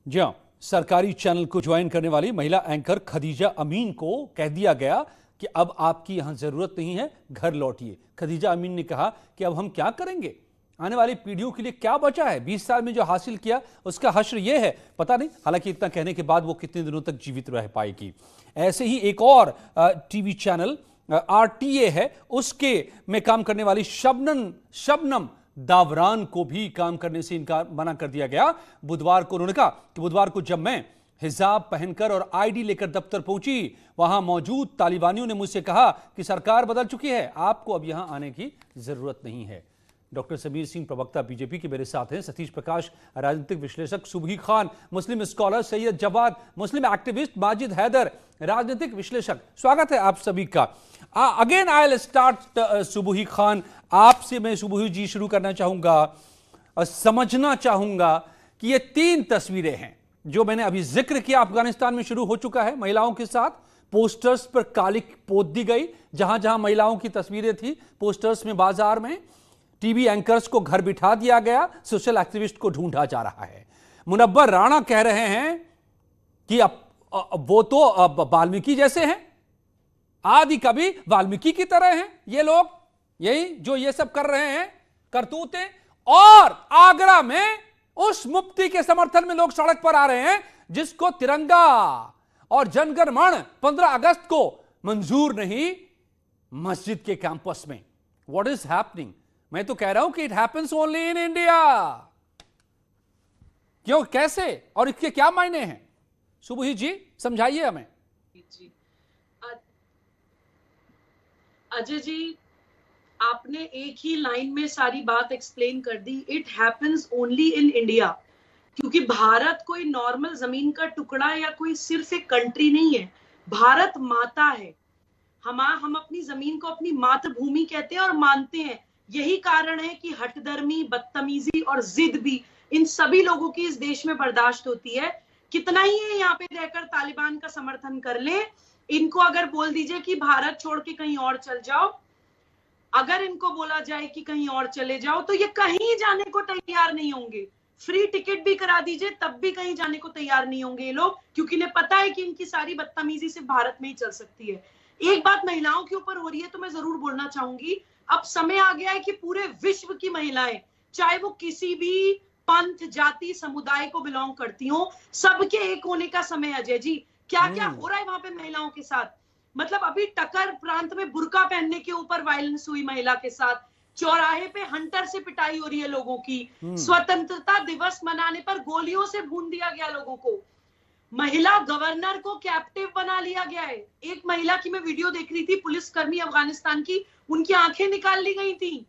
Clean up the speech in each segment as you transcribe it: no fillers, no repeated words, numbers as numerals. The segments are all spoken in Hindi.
जी हाँ, सरकारी चैनल को ज्वाइन करने वाली महिला एंकर खदीजा अमीन को कह दिया गया कि अब आपकी यहां जरूरत नहीं है, घर लौटिए। खदीजा अमीन ने कहा कि अब हम क्या करेंगे, आने वाली पीढ़ियों के लिए क्या बचा है, 20 साल में जो हासिल किया उसका हश्र ये है, पता नहीं। हालांकि इतना कहने के बाद वो कितने दिनों तक जीवित रह पाएगी। ऐसे ही एक और टीवी चैनल RTA है, उसके में काम करने वाली शबनम दावरान को भी काम करने से इनकार मना कर दिया गया। बुधवार को उन्होंने कहा कि बुधवार को जब मैं हिजाब पहनकर और आईडी लेकर दफ्तर पहुंची, वहां मौजूद तालिबानियों ने मुझसे कहा कि सरकार बदल चुकी है, आपको अब यहां आने की जरूरत नहीं है। डॉक्टर समीर सिंह प्रवक्ता बीजेपी के मेरे साथ हैं, सतीश प्रकाश राजनीतिक विश्लेषक, सुबही खान मुस्लिम स्कॉलर, सैयद जवाद मुस्लिम एक्टिविस्ट, माजिद हैदर राजनीतिक विश्लेषक। स्वागत है आप सभी का। Again I will start Subhi Khan, आपसे मैं सुबही जी शुरू करना चाहूंगा और समझना चाहूंगा कि ये 3 तस्वीरें हैं जो मैंने अभी जिक्र किया, अफगानिस्तान में शुरू हो चुका है महिलाओं के साथ। पोस्टर्स पर कालिक पोत दी गई, जहां जहां महिलाओं की तस्वीरें थी पोस्टर्स में, बाजार में। टीवी एंकर्स को घर बिठा दिया गया, सोशल एक्टिविस्ट को ढूंढा जा रहा है। मुनव्वर राणा कह रहे हैं कि वो तो वाल्मीकि जैसे हैं, आदि कवि वाल्मीकि की तरह हैं ये लोग, यही जो ये सब कर रहे हैं करतूतें। और आगरा में उस मुफ्ती के समर्थन में लोग सड़क पर आ रहे हैं जिसको तिरंगा और जनगण मन 15 अगस्त को मंजूर नहीं मस्जिद के कैंपस में। What is happening? मैं तो कह रहा हूं कि it happens only in India. क्यों, कैसे और इसके क्या मायने हैं? सुबही जी समझाइए हमें। जी अजय जी, आपने एक ही लाइन में सारी बात एक्सप्लेन कर दी। It happens only in India, क्योंकि भारत कोई नॉर्मल जमीन का टुकड़ा या कोई सिर्फ एक कंट्री नहीं है। भारत माता है। हम अपनी जमीन को अपनी मातृभूमि कहते हैं और मानते हैं। यही कारण है कि हठधर्मी, बदतमीजी और जिद भी इन सभी लोगों की इस देश में बर्दाश्त होती है। कितना ही है यहाँ पे रहकर तालिबान का समर्थन कर ले, इनको अगर बोल दीजिए कि भारत छोड़ के कहीं और चल जाओ, अगर इनको बोला जाए कि कहीं और चले जाओ, तो ये कहीं जाने को तैयार नहीं होंगे। फ्री टिकट भी करा दीजिए तब भी कहीं जाने को तैयार नहीं होंगे ये लोग, क्योंकि इन्हें पता है कि इनकी सारी बदतमीजी सिर्फ भारत में ही चल सकती है। एक बात महिलाओं के ऊपर हो रही है तो मैं जरूर बोलना चाहूंगी, अब समय आ गया है कि पूरे विश्व की महिलाएं, चाहे वो किसी भी पंथ, जाति, समुदाय को बिलोंग करती हो, सबके एक होने का समय। अजय जी, क्या क्या हो रहा है वहां पे महिलाओं के साथ? मतलब अभी टकर प्रांत में बुर्का पहनने के ऊपर वायलेंस हुई महिला के साथ, चौराहे पे हंटर से पिटाई हो रही है लोगों की, स्वतंत्रता दिवस मनाने पर गोलियों से भून दिया गया लोगों को, महिला गवर्नर को कैप्टिव बना लिया गया है। एक महिला की मैं वीडियो देख रही थी, पुलिसकर्मी अफगानिस्तान की, उनकी आंखें निकाल ली गई थी।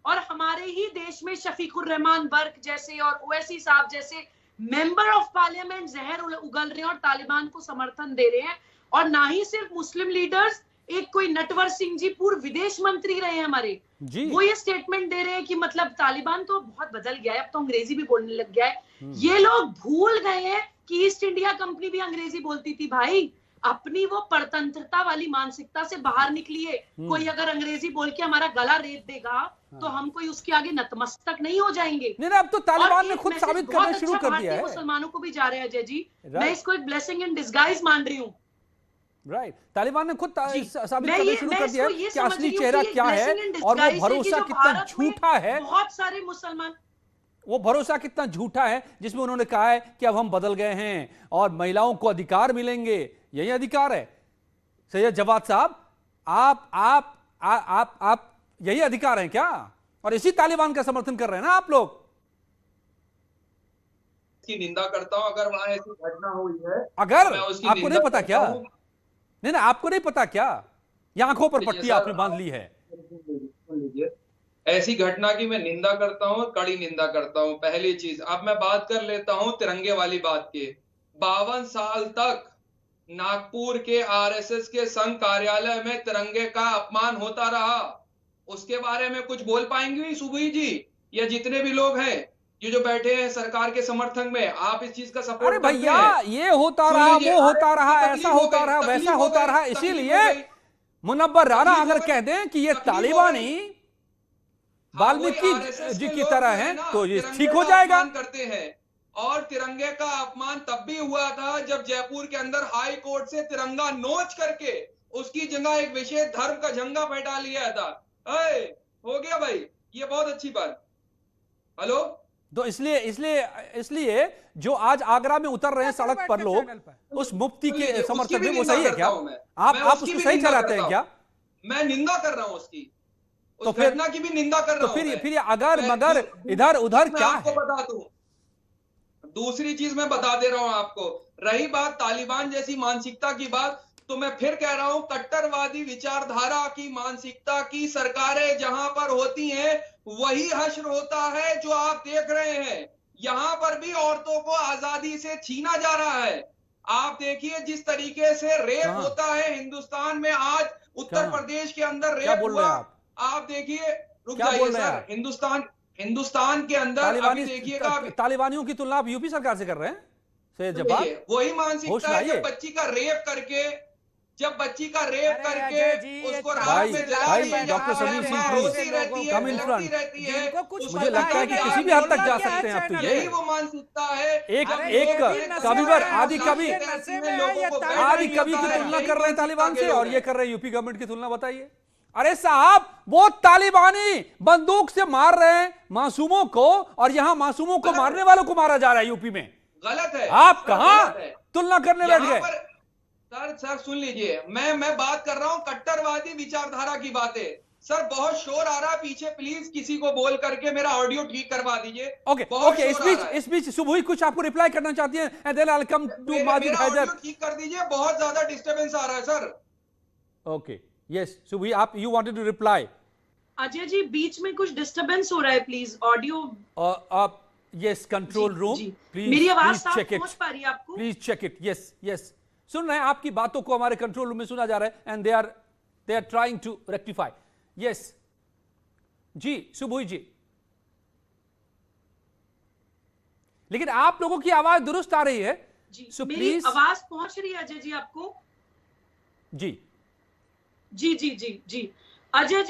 और हमारे ही देश में शफीकुर रहमान बर्क जैसे और ओवैसी साहब जैसे मेंबर ऑफ पार्लियामेंट जहर उगल रहे हैं और तालिबान को समर्थन दे रहे हैं। और ना ही सिर्फ मुस्लिम लीडर्स, एक कोई नटवर सिंह जी पूर्व विदेश मंत्री रहे हैं हमारे जी, वो ये स्टेटमेंट दे रहे हैं कि मतलब तालिबान तो बहुत बदल गया है, अब तो अंग्रेजी भी बोलने लग गया है। ये लोग भूल गए हैं कि ईस्ट इंडिया कंपनी भी अंग्रेजी बोलती थी। भाई, अपनी वो परतंत्रता वाली मानसिकता से बाहर निकलिए। कोई अगर अंग्रेजी बोल के हमारा गला रेत देगा तो हम कोई उसके आगे नतमस्तक नहीं हो जाएंगे। नहीं, अब तो तालिबान ने खुद साबित करना शुरू कर दिया है। मुसलमानों को भी जा रहे हैं अजय जी, मैं इसको एक ब्लेसिंग इन डिस्गाइज मान रही हूँ। राइट, तालिबान ने खुद साबित करना शुरू कर दिया है कि असली चेहरा क्या है और वो भरोसा कितना झूठा है। बहुत सारे मुसलमान, वो भरोसा कितना झूठा है जिसमें उन्होंने कहा है कि अब हम बदल गए हैं और महिलाओं को अधिकार मिलेंगे। यही अधिकार है सैयद जवाद साहब, आप यही अधिकार है क्या? और इसी तालिबान का समर्थन कर रहे हैं ना आप लोग? की निंदा करता हूं। अगर वहां ऐसी घटना हुई है, अगर आपको नहीं पता क्या? नहीं, आपको नहीं पता क्या? ये आंखों पर पट्टी आपने बांध ली है। ऐसी घटना की मैं निंदा करता हूं, कड़ी निंदा करता हूं। पहली चीज, अब मैं बात कर लेता हूं तिरंगे वाली बात की। 52 साल तक नागपुर के आरएसएस के संघ कार्यालय में तिरंगे का अपमान होता रहा। उसके बारे में कुछ बोल पाएंगे सुबही जी, या जितने भी लोग हैं ये जो बैठे हैं सरकार के समर्थन में? आप इस चीज का सपोर्ट करते हैं? भैया, ये होता रहा, वो होता रहा, ऐसा होता रहा, वैसा होता रहा। इसीलिए मुनव्वर राणा अगर कह दें कि ये तालिबानी वाल्मीकि जी की तरह है तो ये ठीक हो जाएगा। करते हैं और तिरंगे का अपमान तब भी हुआ था जब जयपुर के अंदर हाई कोर्ट से तिरंगा नोच करके उसकी जगह एक विशेष धर्म का झंडा फहरा लिया था। हो गया भाई, ये बहुत अच्छी बात। हेलो, तो इसलिए जो आज आगरा में उतर रहे हैं सड़क पर लोग, उस मुफ्ती के समर्थन में, वो सही है क्या? आप उसको सही ठहराते हैं क्या? मैं निंदा कर रहा हूं उसकी, तो उस फिर घटना की भी निंदा कर रहा हूं। तो फिर अगर मगर इधर उधर क्या आपको है? बता दूं, दूसरी चीज मैं बता दे रहा हूं आपको। रही बात तालिबान जैसी मानसिकता की बात, तो मैं फिर कह रहा हूं, कट्टरवादी विचारधारा की मानसिकता की सरकारें जहां पर होती हैं वही हश्र होता है जो आप देख रहे हैं। यहां पर भी औरतों को आजादी से छीना जा रहा है। आप देखिए जिस तरीके से रेप होता है हिंदुस्तान में, आज उत्तर प्रदेश के अंदर रेप हुआ। आप देखिए, रुक जाइए सर, हिंदुस्तान के अंदर अभी देखिएगा, तालिबानियों की तुलना आप यूपी सरकार से कर रहे हैं? वही मानसिकता है, जब बच्ची का रेप करके उसको रात में जला दिया डॉक्टर समीर सिंह रहती है, मुझे लगता है कि किसी भी हद तक जा सकते हैं आप। तो यही वो मानसिकता है। एक कविवर आदि कवि की तुलना कर रहे हैं तालिबान से, और ये कर रहे हैं यूपी गवर्नमेंट की तुलना। बताइए, अरे साहब, वो तालिबानी बंदूक से मार रहे हैं मासूमों को, और यहां मासूमों को मारने वालों को मारा जा रहा है यूपी में। गलत है। आप कहां तुलना करने बैठ गए? सर सुन लीजिए, मैं बात कर रहा हूं कट्टरवादी विचारधारा की बातें। सर बहुत शोर आ रहा है पीछे, प्लीज किसी को बोल करके मेरा ऑडियो ठीक करवा दीजिए। ओके, इस बीच सुबुई कुछ आपको रिप्लाई करना चाहती हैं, and then I will come to Majid Haider. ठीक कर दीजिए, बहुत ज्यादा डिस्टरबेंस आ रहा है सर। ओके, यस सुबुई, आप you wanted to reply. Ajay ji, बीच में कुछ डिस्टरबेंस हो रहा है, प्लीज ऑडियो आप यस कंट्रोल रूम प्लीज, मेरी आवाज साफ चेक इट, पहुंच पा रही है आपको? Please check it. यस सुन रहे हैं, आपकी बातों को हमारे कंट्रोल रूम में सुना जा रहा है, and they are trying to rectify. Yes ji Subhi ji, लेकिन आप लोगों की आवाज दुरुस्त आ रही है जी। सो मेरी प्लीज। आवाज पहुंच रही है अजय जी आपको? जी जी जी जी जी अजय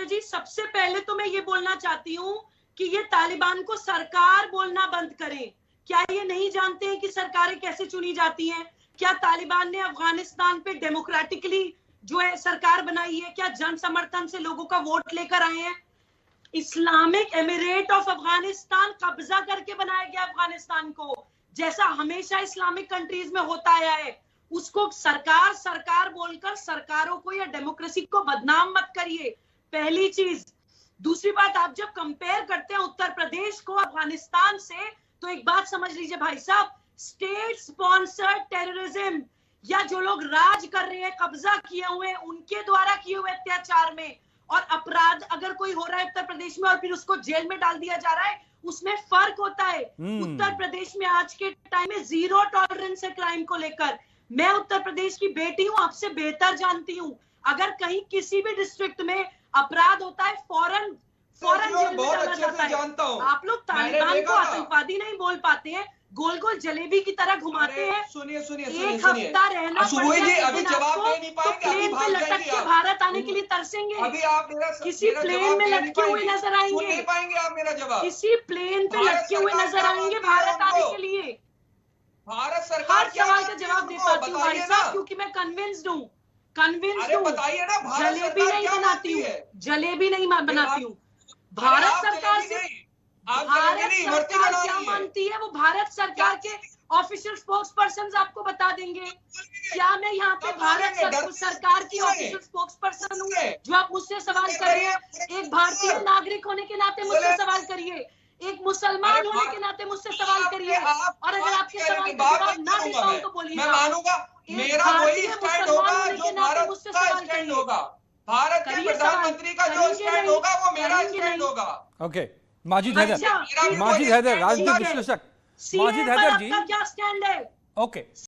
जी, सबसे पहले तो मैं ये बोलना चाहती हूँ कि ये तालिबान को सरकार बोलना बंद करें। क्या ये नहीं जानते हैं कि सरकारें कैसे चुनी जाती हैं? क्या तालिबान ने अफगानिस्तान पे डेमोक्रेटिकली जो है सरकार बनाई है? क्या जन समर्थन से लोगों का वोट लेकर आए हैं? इस्लामिक एमिरेट ऑफ अफगानिस्तान कब्जा करके बनाया गया अफगानिस्तान को, जैसा हमेशा इस्लामिक कंट्रीज में होता आया है। उसको सरकार बोलकर सरकारों को या डेमोक्रेसी को बदनाम मत करिए, पहली चीज। दूसरी बात, आप जब कंपेयर करते हैं उत्तर प्रदेश को अफगानिस्तान से, तो एक बात समझ लीजिए भाई साहब, स्टेट स्पॉन्सर्ड टेररिज्म या जो लोग राज कर रहे हैं, कब्जा किए हुए हैं, उनके द्वारा किए हुए अत्याचार में और अपराध अगर कोई हो रहा है उत्तर प्रदेश में और फिर उसको जेल में डाल दिया जा रहा है, उसमें फर्क होता है। उत्तर प्रदेश में आज के टाइम में 0 टॉलरेंस है क्राइम को लेकर। मैं उत्तर प्रदेश की बेटी हूं, आपसे बेहतर जानती हूं। अगर कहीं किसी भी डिस्ट्रिक्ट में अपराध होता है, फौरन जेल में डाला जाता है। आप लोग तालिबान को आतंकवादी नहीं बोल पाते हैं, गोल गोल जलेबी की तरह घुमाते हैं। सुनिए एक हफ्ता रहना पड़ेगा, अभी जवाब दे नहीं पाएंगे, तो प्लेन पे लटक के भारत आने के लिए तरसेंगे। अभी आप किसी प्लेन में लटके हुए नजर आएंगे, नहीं पाएंगे आप मेरा जवाब। किसी प्लेन पे लटके हुए नजर आएंगे भारत आने के लिए। भारत सरकार हर सवाल का जवाब दे पाती हूँ भाई साहब, क्योंकि मैं कन्विंस्ड हूँ। बताइए ना, जलेबी नहीं बनाती हूँ, जलेबी नहीं बनाती हूँ। भारत सरकार से भारत सरकार क्या मानती है, वो भारत सरकार के ऑफिशियल स्पोक्स पर्सन आपको बता देंगे। क्या मैं यहाँ पे भारत सरकार की ऑफिशियल स्पोक्स पर्सन हूँ? जो आप मुझसे सवाल कर रहे हैं, एक भारतीय नागरिक होने के नाते मुझसे सवाल करिए, एक मुसलमान होने के नाते मुझसे सवाल करिए, और अगर आपके सवाल का जवाब ना दे पाऊं तो बोलिए। मैं मानूंगा, मेरा वही स्टैंड होगा जो भारत का स्टैंड होगा। भारत के प्रधानमंत्री का जो स्टैंड होगा वो मेरा स्टैंड होगा। ओके, माजिद हैदर, राजनीतिक विश्लेषक माजिद हैदर जी, क्या स्टैंड है? ओके।